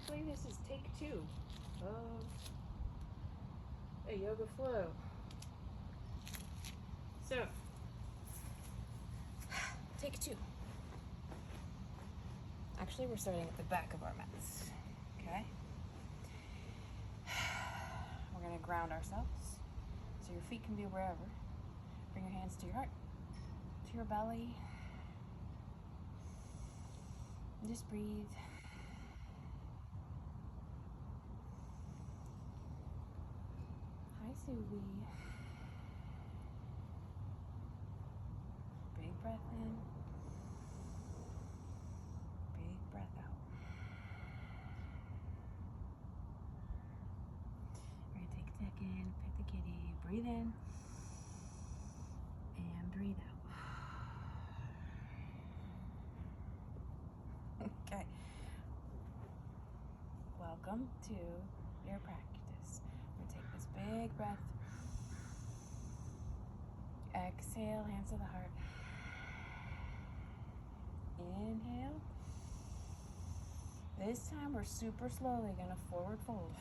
Actually, this is take 2 of a yoga flow. So, take 2. Actually, we're starting at the back of our mats. Okay? We're going to ground ourselves so your feet can be wherever. Bring your hands to your heart, to your belly. And just breathe. Hi, Subi. Big breath in. Big breath out. We're going to take a second, pet the kitty, breathe in, and breathe out. Okay. Welcome to your practice. We're going to take this big breath. Exhale, hands to the heart. Inhale. This time we're super slowly gonna forward fold.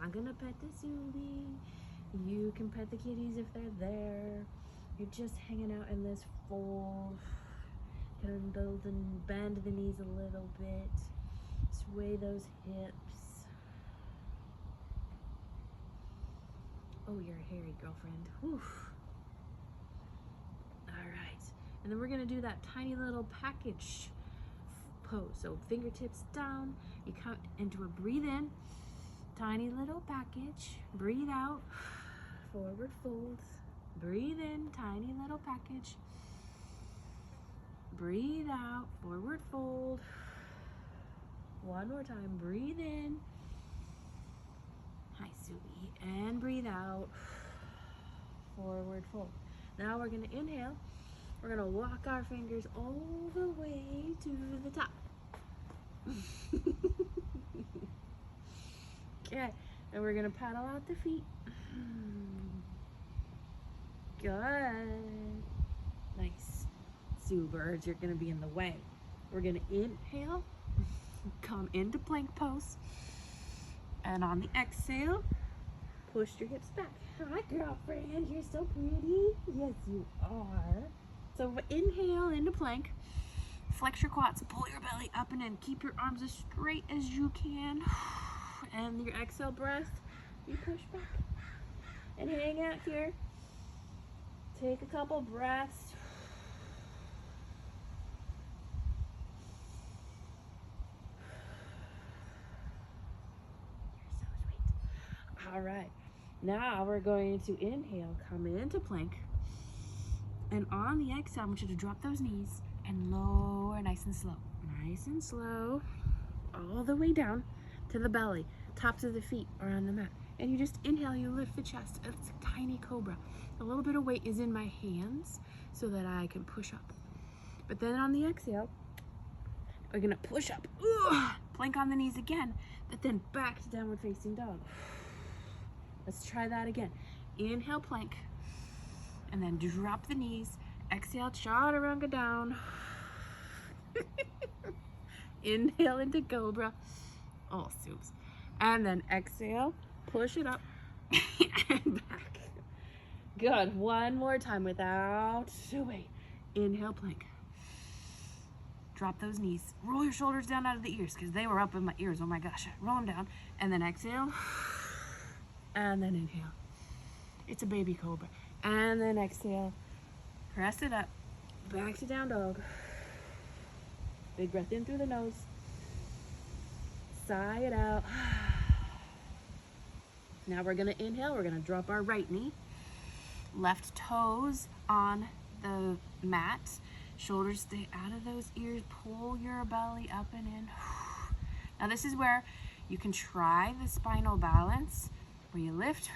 I'm gonna pet the Subi. You can pet the kitties if they're there. You're just hanging out in this fold. Kind of build and bend the knees a little bit. Sway those hips. Oh, you're a hairy girlfriend. Whew. All right. And then we're gonna do that tiny little package pose. So fingertips down, you come into a breathe in, tiny little package, breathe out, forward fold, breathe in, tiny little package, breathe out, forward fold. One more time, breathe in. Hi, Subi. And breathe out, forward fold. Now we're gonna inhale. We're gonna walk our fingers all the way to the top. Okay, and we're gonna paddle out the feet. Good. Nice. Sue birds, you're gonna be in the way. We're gonna inhale, come into plank pose, and on the exhale, push your hips back. Hi, girlfriend, you're so pretty. Yes, you are. So inhale into plank, flex your quads, pull your belly up and in. Keep your arms as straight as you can. And your exhale breath, you push back and hang out here. Take a couple breaths. You're so sweet. All right, now we're going to inhale, come into plank. And on the exhale, I want you to drop those knees and lower nice and slow. Nice and slow, all the way down to the belly, tops of the feet are on the mat. And you just inhale, you lift the chest. It's a tiny cobra. A little bit of weight is in my hands so that I can push up. But then on the exhale, we're gonna push up. Plank on the knees again, but then back to downward facing dog. Let's try that again. Inhale, plank. And then drop the knees. Exhale, chaturanga down. Inhale into cobra. Oh, soups. And then exhale, push it up and back. Good. One more time without wait. Inhale, plank. Drop those knees. Roll your shoulders down out of the ears because they were up in my ears. Oh my gosh. Roll them down. And then exhale. And then inhale. It's a baby cobra. And then exhale. Press it up. Back to down dog. Big breath in through the nose. Sigh it out. Now we're going to inhale. We're going to drop our right knee. Left toes on the mat. Shoulders stay out of those ears. Pull your belly up and in. Now this is where you can try the spinal balance, where you lift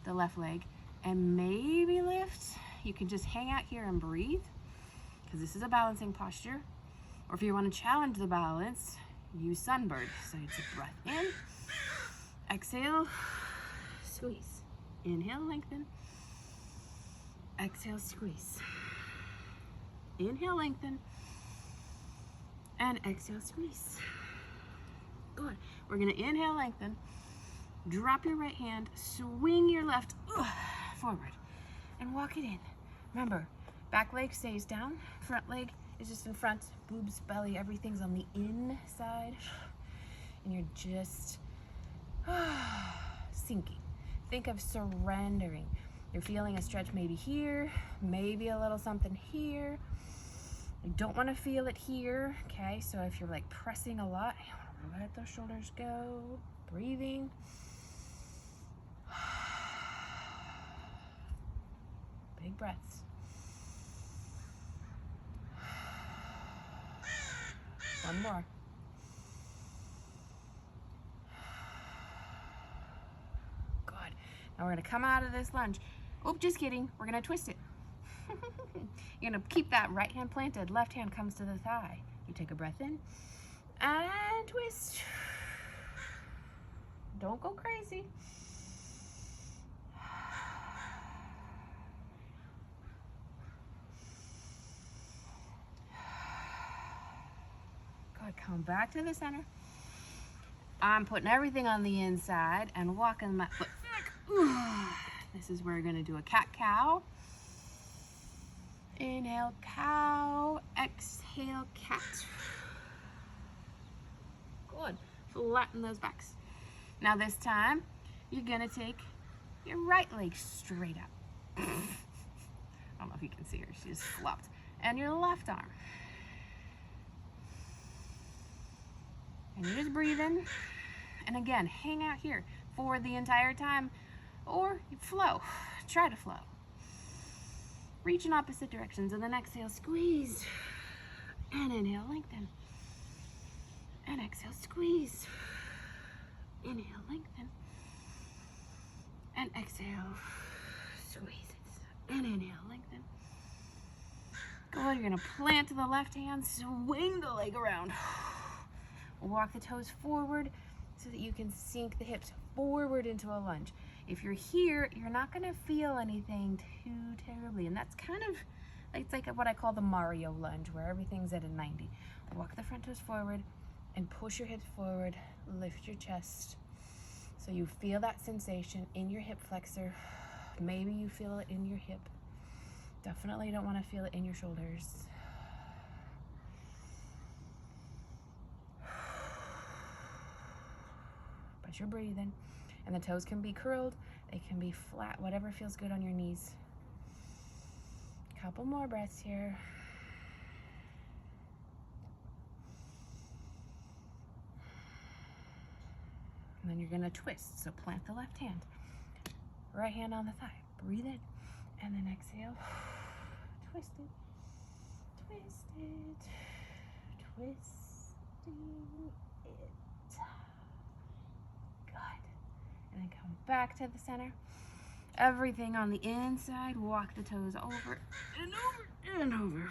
the left leg and maybe lift. You can just hang out here and breathe because this is a balancing posture. Or if you want to challenge the balance, use sunbird. So it's a breath in, exhale, squeeze. Inhale, lengthen. Exhale, squeeze. Inhale, lengthen. And exhale, squeeze. Good. We're gonna inhale, lengthen. Drop your right hand, swing your left forward, and walk it in. Remember, back leg stays down, front leg is just in front, boobs, belly, everything's on the inside, and you're just sinking. Think of surrendering. You're feeling a stretch maybe here, maybe a little something here. You don't want to feel it here, okay? So if you're like pressing a lot, let those shoulders go, breathing. Big breaths. One more. Good. Now we're gonna come out of this lunge. Oh, just kidding. We're gonna twist it. You're gonna keep that right hand planted. Left hand comes to the thigh. You take a breath in and twist. Don't go crazy. Good. Come back to the center. I'm putting everything on the inside and walking my foot back. This is where we're going to do a cat-cow. Inhale, cow. Exhale, cat. Good. Flatten those backs. Now this time, you're going to take your right leg straight up. I don't know if you can see her. She just flopped. And your left arm. And you're just breathing. And again, hang out here for the entire time, or you flow. Try to flow. Reach in opposite directions, and then exhale, squeeze. And inhale, lengthen. And exhale, squeeze. Inhale, lengthen. And exhale, squeeze it. And inhale, lengthen. Good, you're gonna plant to the left hand, swing the leg around. Walk the toes forward so that you can sink the hips forward into a lunge. If you're here, you're not gonna feel anything too terribly, and that's kind of, it's like what I call the Mario lunge, where everything's at a 90. Walk the front toes forward and push your hips forward, lift your chest. So you feel that sensation in your hip flexor. Maybe you feel it in your hip. Definitely don't wanna feel it in your shoulders. But you're breathing, and the toes can be curled, they can be flat, whatever feels good on your knees. Couple more breaths here. And then you're gonna twist, so plant the left hand, right hand on the thigh, breathe in, and then exhale, twist it, twist it, twisting it. And then come back to the center. Everything on the inside. Walk the toes over and over and over.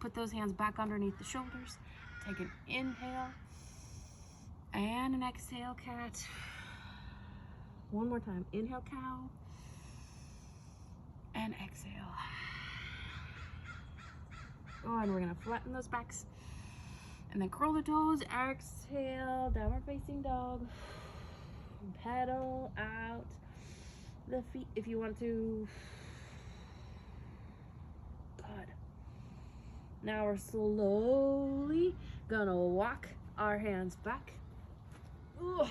Put those hands back underneath the shoulders. Take an inhale and an exhale, cat. One more time. Inhale, cow. And exhale. Oh, and we're gonna flatten those backs. And then curl the toes. Exhale, downward facing dog. Pedal out the feet if you want to. Good. Now we're slowly gonna walk our hands back. Ooh.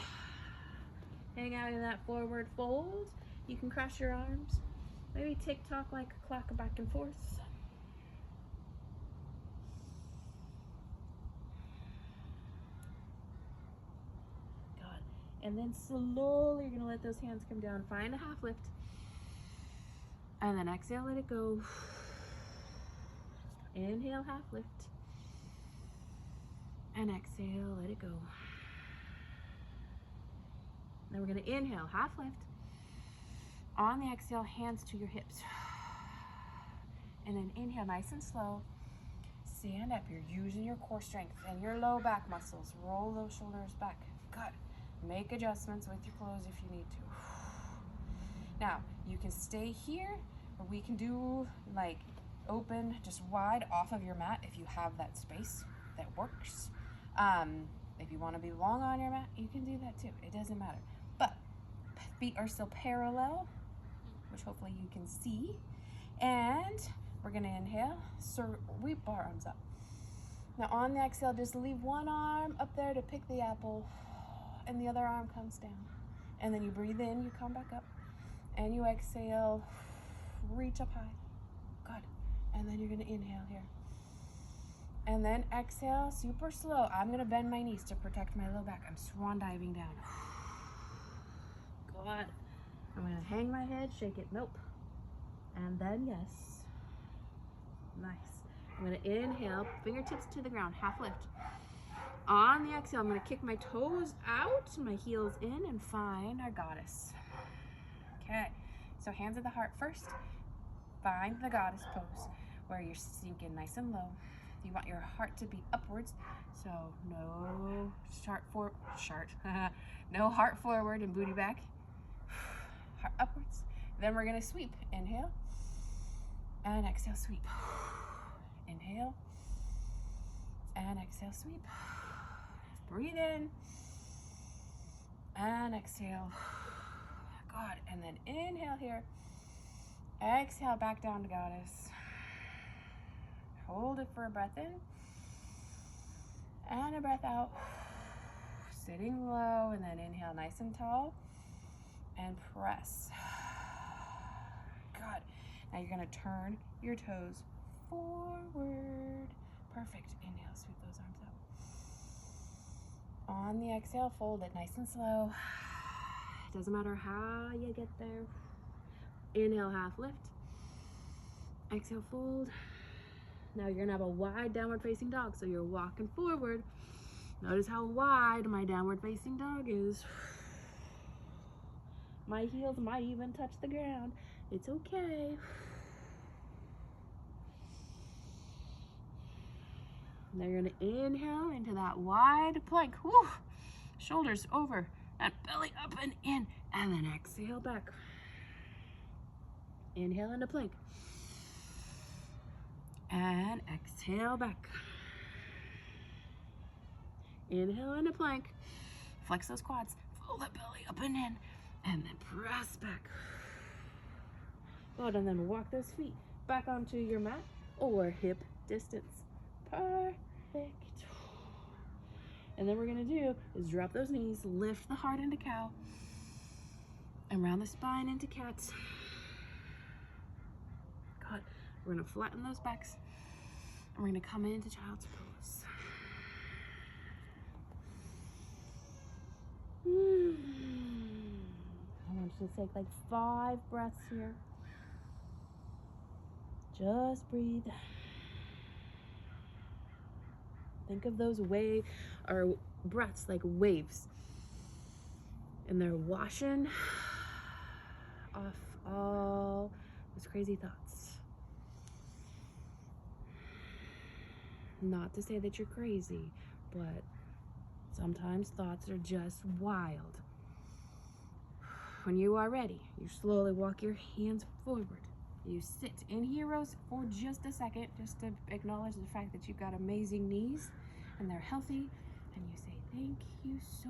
Hang out in that forward fold. You can cross your arms. Maybe tick-tock like a clock back and forth. And then slowly you're gonna let those hands come down. Find a half lift. And then exhale, let it go. Inhale, half lift. And exhale, let it go. Then we're gonna inhale, half lift. On the exhale, hands to your hips. And then inhale, nice and slow. Stand up, you're using your core strength and your low back muscles. Roll those shoulders back, good. Make adjustments with your clothes if you need to. Now, you can stay here, or we can do like open, just wide off of your mat if you have that space. that works. If you want to be long on your mat, you can do that too. It doesn't matter. But feet are still parallel, which hopefully you can see. And we're gonna inhale, sweep our arms up. Now on the exhale, just leave one arm up there to pick the apple, and the other arm comes down. And then you breathe in, you come back up, and you exhale, reach up high. Good. And then you're gonna inhale here. And then exhale, super slow. I'm gonna bend my knees to protect my low back. I'm swan diving down. Good. I'm gonna hang my head, shake it, nope. And then yes. Nice. I'm gonna inhale, fingertips to the ground, half lift. On the exhale, I'm gonna kick my toes out, my heels in, and find our goddess. Okay, so hands at the heart first. Find the goddess pose, where you're sinking nice and low. You want your heart to be upwards, so no no heart forward and booty back. Heart upwards. Then we're gonna sweep. Inhale, and exhale, sweep. Inhale, and exhale, sweep. Breathe in, and exhale. Good, and then inhale here. Exhale, back down to goddess. Hold it for a breath in, and a breath out. Sitting low, and then inhale nice and tall, and press. Good. Now you're gonna turn your toes forward. Perfect. Inhale, sweep those arms up. On the exhale, fold it nice and slow. Doesn't matter how you get there. Inhale, half lift. Exhale, fold. Now you're gonna have a wide downward facing dog, so you're walking forward. Notice how wide my downward facing dog is. My heels might even touch the ground. It's okay. Now you're gonna inhale into that wide plank. Woo! Shoulders over and belly up and in, and then exhale back. Inhale into plank. And exhale back. Inhale into plank. Flex those quads. Fold that belly up and in. And then press back. Good, and then walk those feet back onto your mat or hip distance. Perfect. And then what we're gonna do is drop those knees, lift the heart into cow, and round the spine into cats. Good. We're gonna flatten those backs, and we're gonna come into child's pose. I want you to take like 5 breaths here. Just breathe. Think of those breaths like waves, and they're washing off all those crazy thoughts. Not to say that you're crazy, but sometimes thoughts are just wild. When you are ready, you slowly walk your hands forward. You sit in heroes for just a second, just to acknowledge the fact that you've got amazing knees and they're healthy, and you say, thank you so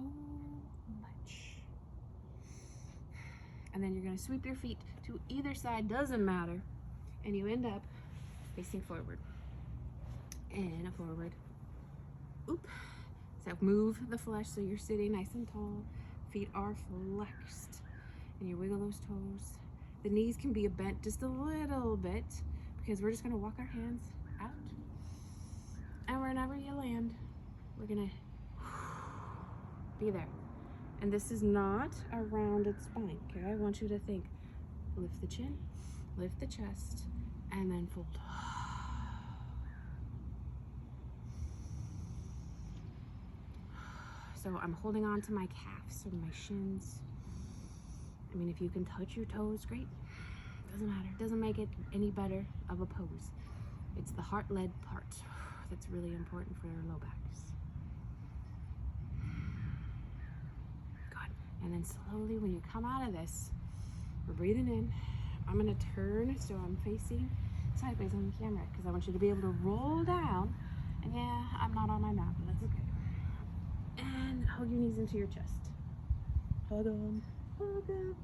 much. And then you're gonna sweep your feet to either side, doesn't matter, and you end up facing forward. And a forward. Oop. So move the flesh so you're sitting nice and tall. Feet are flexed. And you wiggle those toes. The knees can be bent just a little bit because we're just gonna walk our hands out. And wherever you land, we're gonna be there. And this is not a rounded spine, okay? I want you to think, lift the chin, lift the chest, and then fold. So I'm holding on to my calves or my shins. I mean, if you can touch your toes, great. Doesn't matter. Doesn't make it any better of a pose. It's the heart-led part that's really important for our low backs. Good. And then slowly, when you come out of this, we're breathing in. I'm gonna turn so I'm facing sideways on the camera because I want you to be able to roll down. And yeah, I'm not on my hug your knees into your chest. Hug them. Hug them.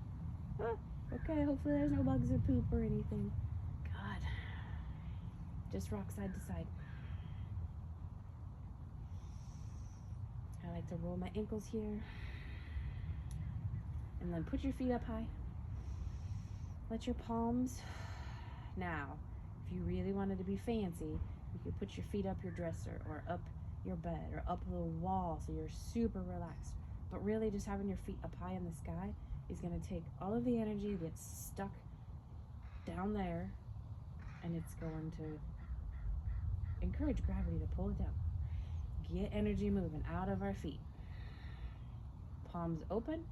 Ah, okay, hopefully there's no bugs or poop or anything. Good. Just rock side to side. I like to roll my ankles here. And then put your feet up high. Let your palms. Now, if you really wanted to be fancy, you could put your feet up your dresser or up your bed or up the wall so you're super relaxed. But really just having your feet up high in the sky is going to take all of the energy that gets stuck down there, and it's going to encourage gravity to pull it down. Get energy moving out of our feet. Palms open,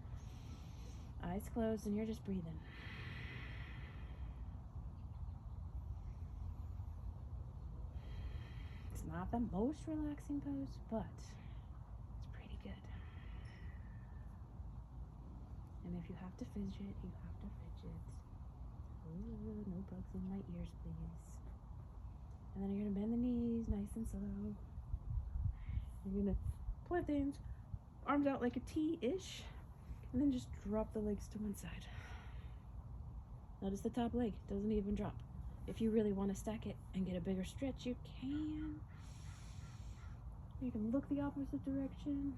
eyes closed, and you're just breathing. It's not the most relaxing pose, but it's pretty good. And if you have to fidget, you have to fidget. Ooh, no bugs in my ears, please. And then you're going to bend the knees nice and slow. You're going to plant the hands, arms out like a T-ish, and then just drop the legs to one side. Notice the top leg doesn't even drop. If you really want to stack it and get a bigger stretch, you can. You can look the opposite direction.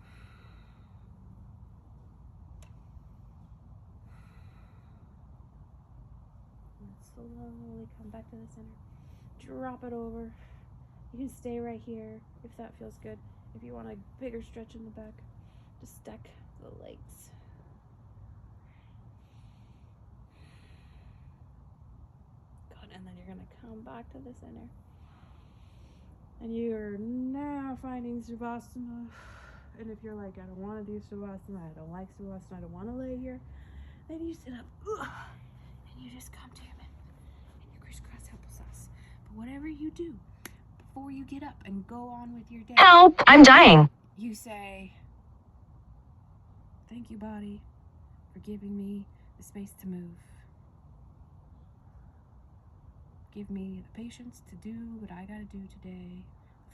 And slowly come back to the center. Drop it over. You can stay right here if that feels good. If you want a bigger stretch in the back, just stack the legs. Good, and then you're gonna come back to the center. And you're now finding Savasana. And if you're like, I don't want to do Savasana, I don't like Savasana, I don't want to lay here, then you sit up, and you just come to your mat, and you crisscross applesauce. But whatever you do, before you get up and go on with your day, Help, I'm dying. You say, thank you, body, for giving me the space to move. Give me the patience to do what I gotta do today,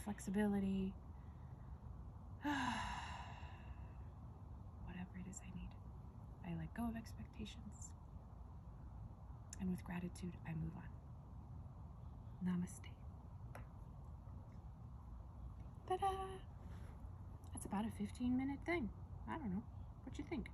flexibility, whatever it is I need. I let go of expectations, and with gratitude, I move on. Namaste. Ta-da! That's about a 15-minute thing. I don't know. What you think?